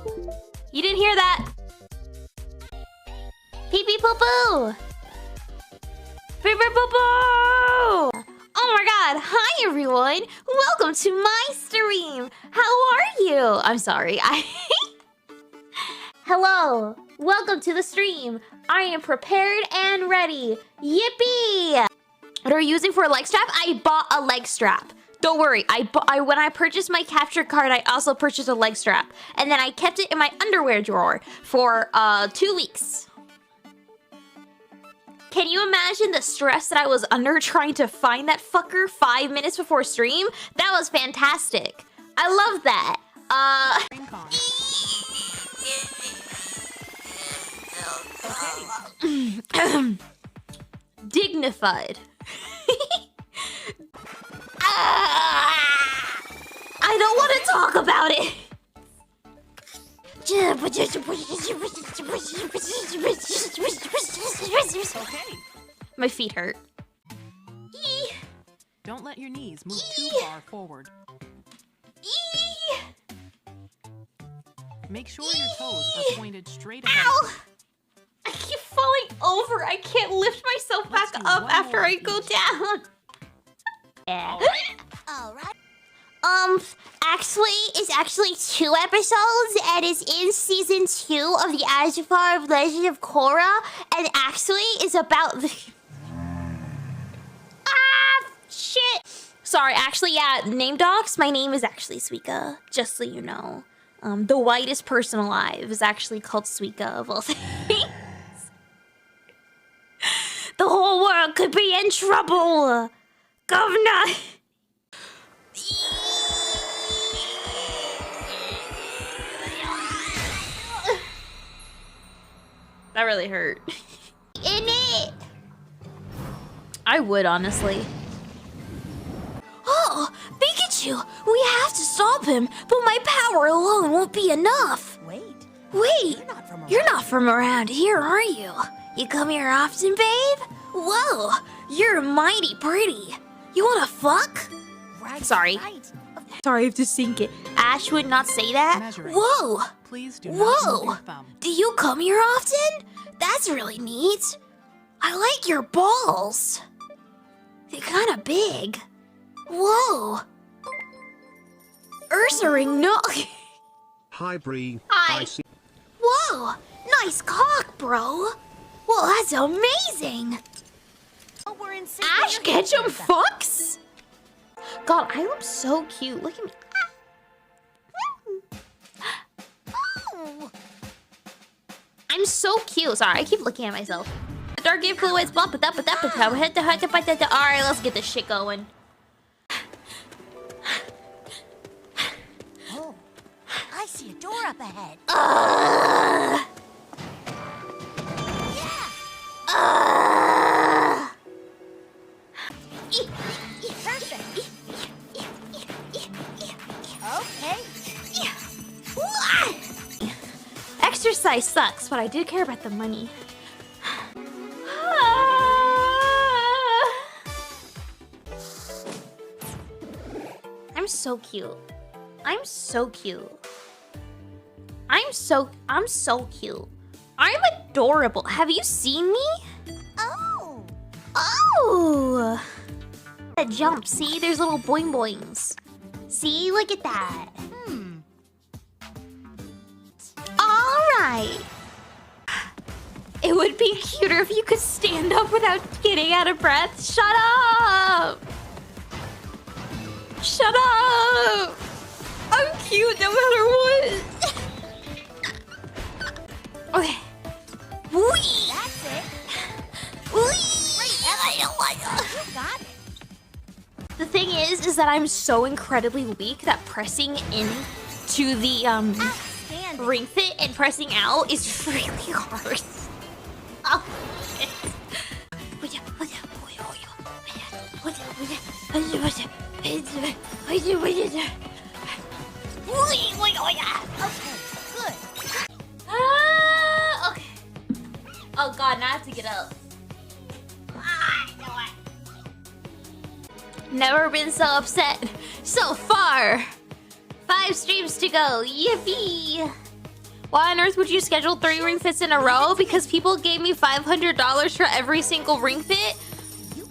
You didn't hear that? Pee pee poo poo. Pee pee poo poo. Oh my god. Hi everyone. Welcome to my stream. How are you? I'm sorry. Hello. Welcome to the stream. I am prepared and ready. Yippee! What are you using for a leg strap? I bought a leg strap. Don't worry. When I purchased my capture card, I also purchased a leg strap. And then I kept it in my underwear drawer for 2 weeks. Can you imagine the stress that I was under trying to find that fucker 5 minutes before stream? That was fantastic. I love that. Dignified. I don't want to talk about it. Okay. My feet hurt. Don't let your knees move too far forward. Make sure your toes are pointed straight ahead. Ow! I keep falling over. I can't lift myself back up after I go down. Yeah. All right. It's actually 2 episodes, and it's in season 2 of the Azure of Legend of Korra, and actually it's about the... shit! Sorry, actually, yeah, name docs, my name is actually Suika, just so you know. The whitest person alive is actually called Suika, of all things. The whole world could be in trouble! Governor! That really hurt. In it! I would, honestly. Oh, Pikachu! We have to stop him, but my power alone won't be enough. Wait, you're not from around here, are you? You come here often, babe? Whoa, you're mighty pretty. You wanna fuck? Right. Sorry. Sorry, I have to sink it. Ash would not say that. Whoa! Please do not move your thumb. Do you come here often? That's really neat. I like your balls. They're kinda big. Whoa. Ursaring, no. Hi, Bree. Hi. I see. Whoa, nice cock, bro. Well, that's amazing. Oh, we're in Ash Ketchum fucks? God, I look so cute. Look at me. I'm so cute. Sorry, I keep looking at myself. Dark influence, bump it up, Alright, let's get this shit going. Oh, I see a door up ahead. Perfect. Okay. Exercise sucks, but I do care about the money. I'm so cute. I'm so cute. I'm so cute. I'm adorable. Have you seen me? Oh. Oh! A jump, see? There's little boing boings. See? Look at that. Alright. It would be cuter if you could stand up without getting out of breath. Shut up! Shut up! I'm cute no matter what. Okay. Whee! That's it. Whee! You got it. The thing is that I'm so incredibly weak that pressing into the Outstanding. Ringfit and pressing out is really hard. Oh shit. Okay, good. Okay. Oh god, now I have to get up. Never been so upset so far. 5 streams to go. Yippee! Why on earth would you schedule 3 ring fits in a row? Because people gave me $500 for every single ring fit.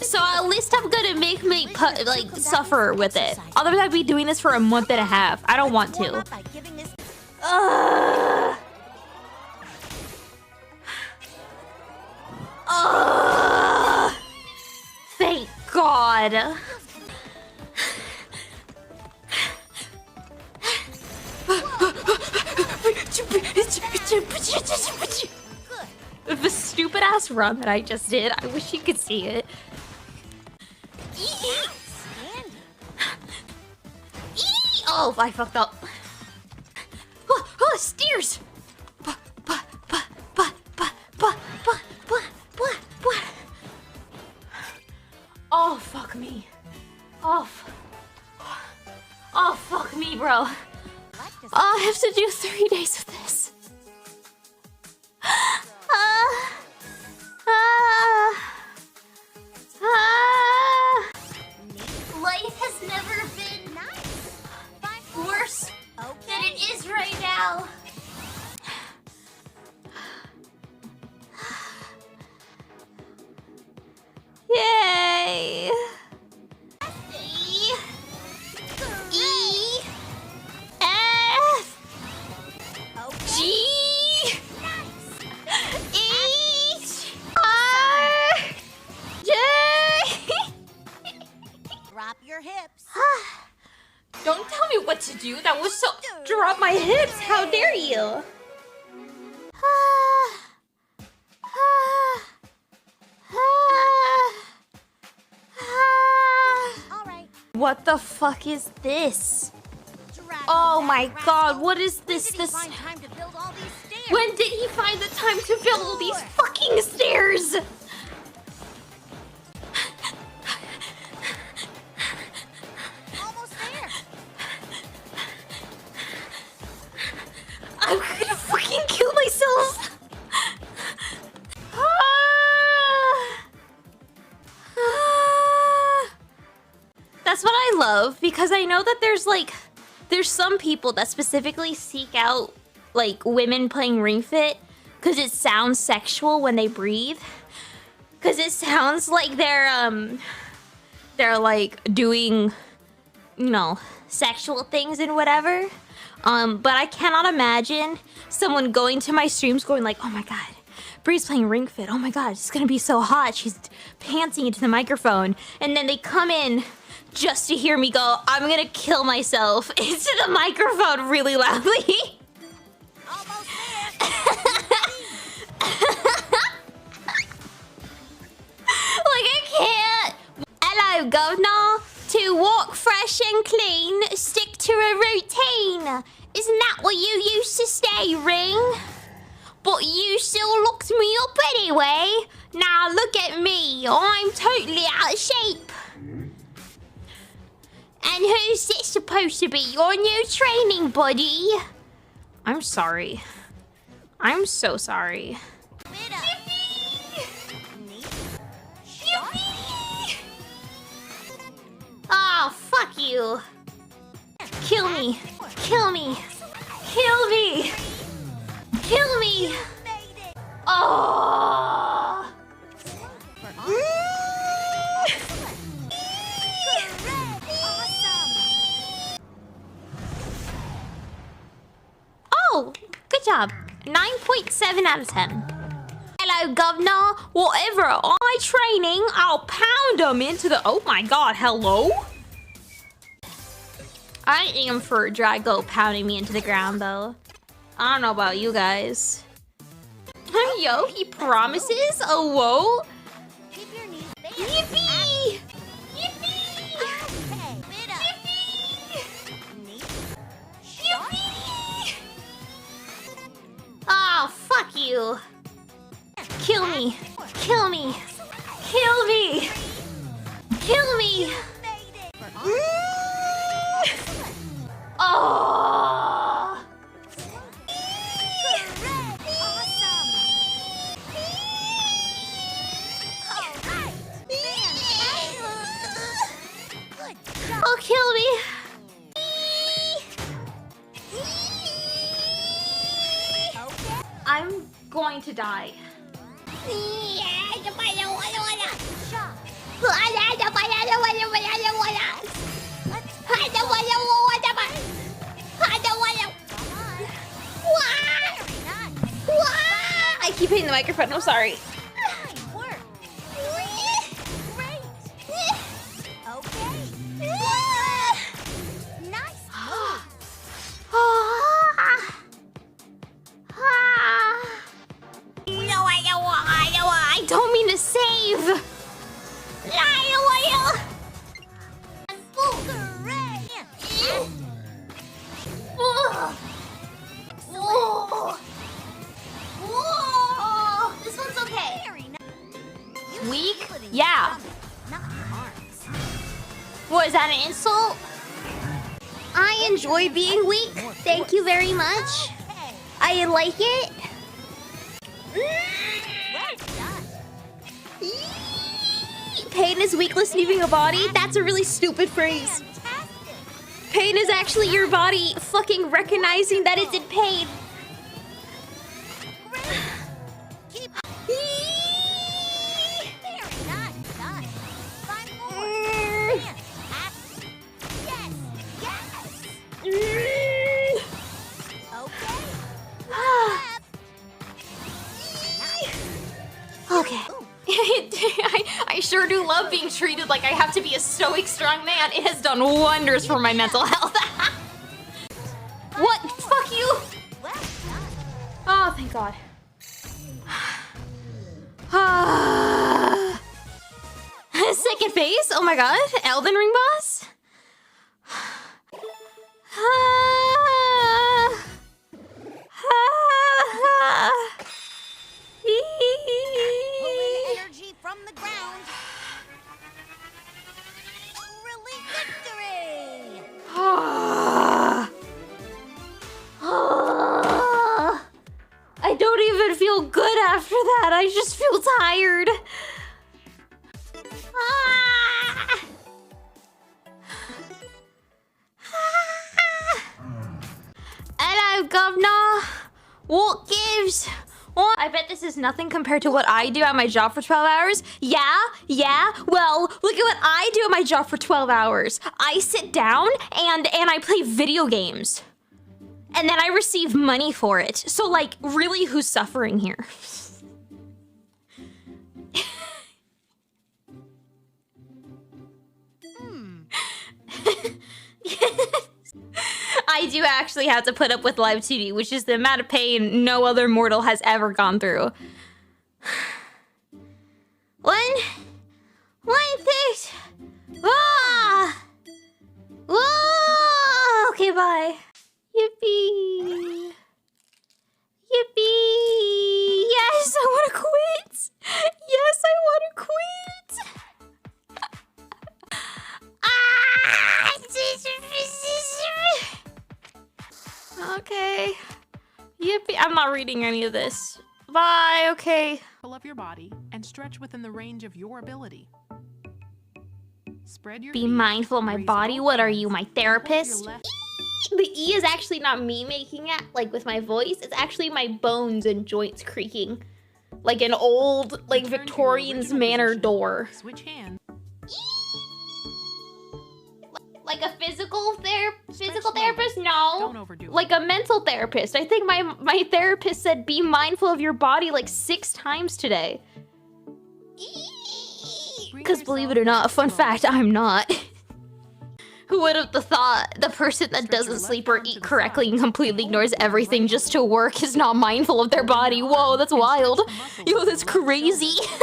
So at least I'm gonna make me like suffer with it. Otherwise I'd be doing this for a month and a half. I don't want to. Thank God. The stupid ass run that I just did. I wish you could see it. Oh, I fucked up. Oh, steers. Oh, fuck me. Oh, fuck me, bro. Oh, I have to do 3 days of this. Life has never been worse than it is right now. Yay! Don't tell me what to do. That was so... Drop my hips. How dare you? What the fuck is this? Oh my God, what is this? When did he find the time to build all these fucking stairs? I'm gonna fucking kill myself. That's what I love, because I know that there's some people that specifically seek out like women playing Ring Fit because it sounds sexual when they breathe. Because it sounds like they're like doing, you know, sexual things and whatever. But I cannot imagine someone going to my streams going like, oh my God, Bree's playing Ring Fit. Oh my God, it's gonna be so hot. She's pantsing into the microphone. And then they come in just to hear me go, I'm gonna kill myself into the microphone really loudly. Almost like I can't. Hello, governor. To walk fresh and clean, stick to a routine. Isn't that what you used to say, Ring? But you still looked me up anyway. Now look at me. I'm totally out of shape. And who's this supposed to be? Your new training buddy? I'm sorry. I'm so sorry. Oh, fuck you. Kill me. Kill me. Kill me. Kill me. Oh. Oh, good job. 9.7 out of 10. Hello, governor. Whatever I training, I'll pound them into the... Oh my God, hello? I am for Drago pounding me into the ground, though. I don't know about you guys. Yo, he promises? Oh, whoa. Yippee! Yippee! Yippee! Oh, fuck you. Kill me. Kill me. Kill me. Kill me. Oh. Oh, kill me. going to die. I keep hitting the microphone, I'm sorry. I don't mean to save. This one's okay. Weak? Yeah. What, is that an insult? I enjoy being weak. Thank you very much. I like it. Pain is weakness leaving a body? That's a really stupid phrase. Pain is actually your body fucking recognizing that it's in pain. Okay. I sure do love being treated like I have to be a stoic, strong man. It has done wonders for my mental health. What? Fuck you! Oh, thank God. Second phase? Oh my God. Elden Ring boss? Energy from the ground. Really victory. I don't even feel good after that. I just feel tired. Hello, Governor. What gives? What? I bet this is nothing compared to what I do at my job for 12 hours. Yeah. Well, look at what I do at my job for 12 hours. I sit down and I play video games. And then I receive money for it. So, like, really, who's suffering here? I do actually have to put up with live TV, which is the amount of pain no other mortal has ever gone through. One thing. Whoa! Okay, bye. Yippee! Yippee! Yes, I want to quit! Yes, I want to quit! Okay. Yippee! I'm not reading any of this. Bye, okay. Pull up your body and stretch within the range of your ability. Spread your Be feet, mindful of my raise body. both What are hands, you, my and hold therapist? your left- The E is actually not me making it, like with my voice. It's actually my bones and joints creaking. Like an old, like Return to your Victorian's original manor position. door. Switch hands. Like a physical slowly. therapist? No. Don't overdo it. Like a mental therapist. I think my therapist said be mindful of your body like 6 times today. Bring Because believe yourself it or not, back fun slowly. fact, I'm not. Who would have thought the person that Stretch your doesn't left sleep or arm to eat the correctly side. and completely Hold ignores with your everything right just to work is not mindful of their body? Whoa, that's And stretch wild. the muscles Yo, of that's your left crazy. shoulder.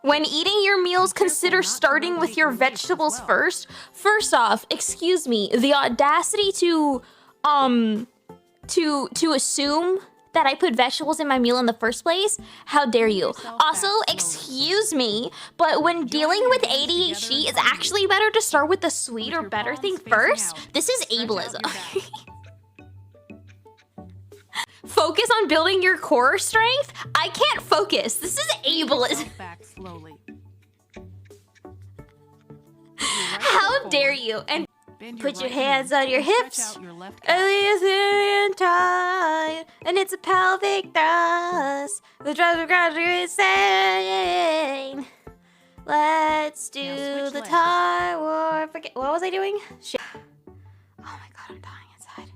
When eating your meals, Be careful consider not to starting with rotate your your weight as vegetables well. first. First off, excuse me, the audacity to assume that I put vegetables in my meal in the first place? How dare you? yourself Also, back slowly. excuse me, but when dealing your with hands together ADHD, in it's front of you. actually better to start with the sweet With or your better palms thing facing first. out. This is Stretch out ableism. your back. Focus on building your core strength? I can't focus. This is ableism. Yourself back slowly. Put your right How foot dare forward. you? And Bend Put your right hands knee on your and stretch hips. out your left calf. And tight, and it's a pelvic thrust. The drives are gradually insane. Let's do Now switch the legs. tie war. Forget what was I doing? Shit. Oh my god, I'm dying inside.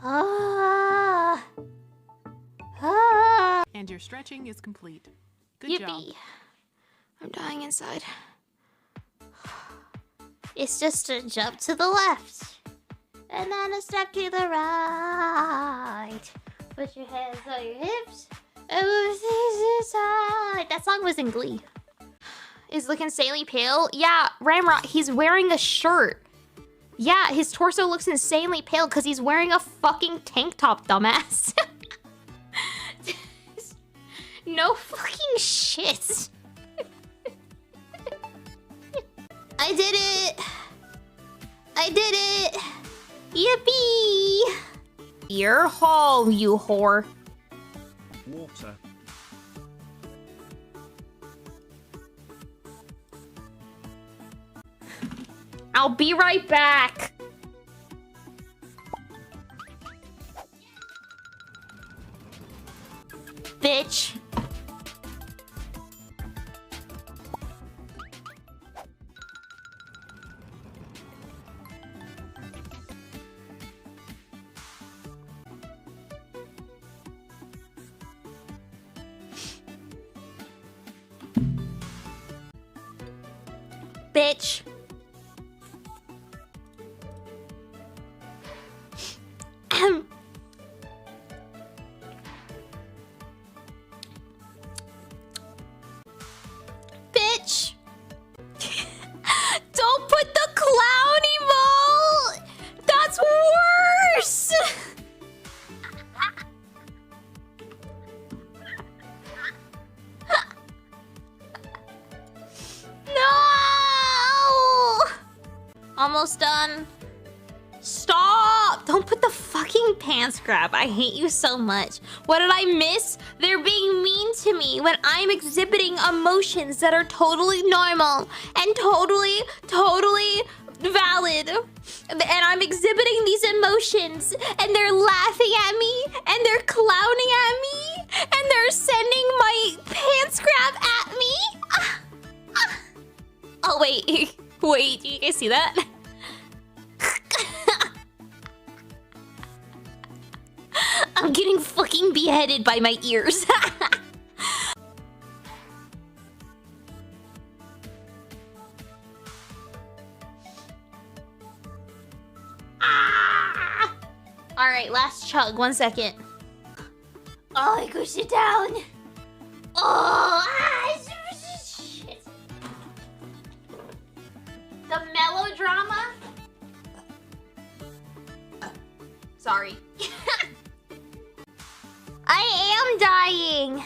Ah. Ah. And your stretching is complete. Good job. Yippee. I'm dying inside. It's just a jump to the left. And then a step to the right. Put your hands on your hips. And move things aside. That song was in Glee. Is looking insanely pale? Yeah, Ramrod, he's wearing a shirt. Yeah, his torso looks insanely pale because he's wearing a fucking tank top, dumbass. No fucking shit. I did it. I did it. Yippee. You're home, you whore. Water. I'll be right back. Bitch. Bitch. Bitch. Don't put the clown emote. That's worse. No. Almost done. Stop! Don't put the fucking pants grab. I hate you so much. What did I miss? They're being mean to me when I'm exhibiting emotions that are totally normal and totally valid. And I'm exhibiting these emotions and they're laughing at me and they're clowning at me and they're sending my pants grab at me. Oh, wait. Wait, do you guys see that? I'm getting fucking beheaded by my ears. Ah! All right, last chug. 1 second. Oh, I go sit down. Oh, shit. The melodrama. Sorry. I am dying.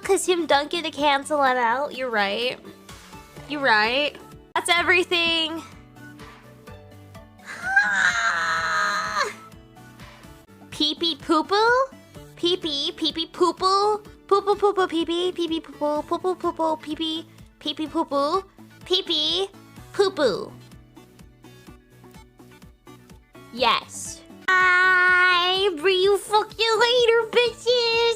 Cause him dunking to cancel it out. You're right. You're right. That's everything. Pee pee poo poo. Pee pee pee pee poo poo. Poo poo poo poo pee pee pee pee poo poo poo poo poo poo pee pee. Pee pee poo poo, pee pee, poo poo. Yes. Bye. Brie, fuck you later, bitches.